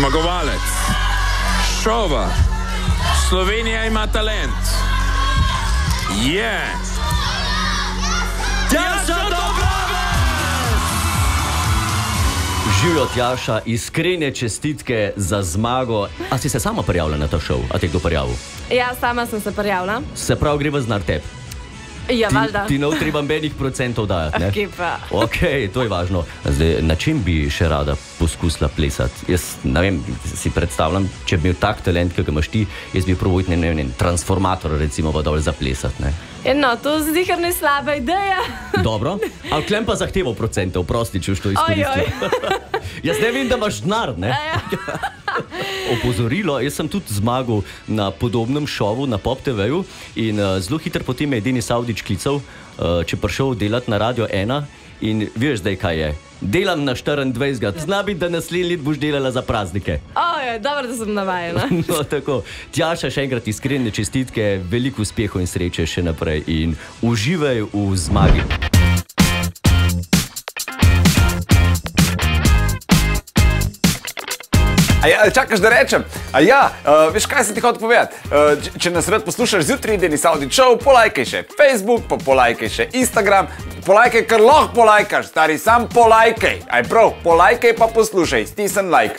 zmagovalec šova Slovenija ima talent je Tjaša Dobrovec! Živjo, Tjaša, iskrene čestitke za zmago. A si se sama prijavila na ta šov? A te kdo prijavil? Ja, sama sem se prijavila. Se pravi, gre v znar teb? Ja, valjda. Ti ne treba benih procentov dajati, ne? Ok, pa. Ok, to je važno. Zdaj, na čem bi še rada poskusila plesati? Jaz, ne vem, si predstavljam, če bi imel tak talent, ki ga imaš ti, jaz bi probojil, ne vem, transformator, recimo, pa dol zaplesati, ne? No, to zdiher ne slaba ideja. Dobro, ali klem pa zahtevo procentov, prosti, če už to izkoristila. Jaz ne vem, da imaš denar, ne? Opozorilo, jaz sem tudi zmagal na podobnem šovu na Pop TV-ju in zelo hitro potem je Denis Avdić klical, če prišel delati na Radio 1 in veš zdaj, kaj je. Delam na 24. Zna biti, da naslednji let boš delala za praznike. Dobro, da sem navajena. No, tako. Tjaša, še enkrat iskrene čestitke, veliko uspehov in sreče še naprej in uživaj v zmagi. Čakaš, da rečem? Veš, kaj sem ti hotel povedati? Če nas rad poslušaš zjutraj, Denis Avdić Show, polajkaj še Facebook, pa polajkaj še Instagram. Polajkaj, kar lahko polajkaš, stari, sam polajkaj. Aj prav, polajkaj pa poslušaj, stisni like.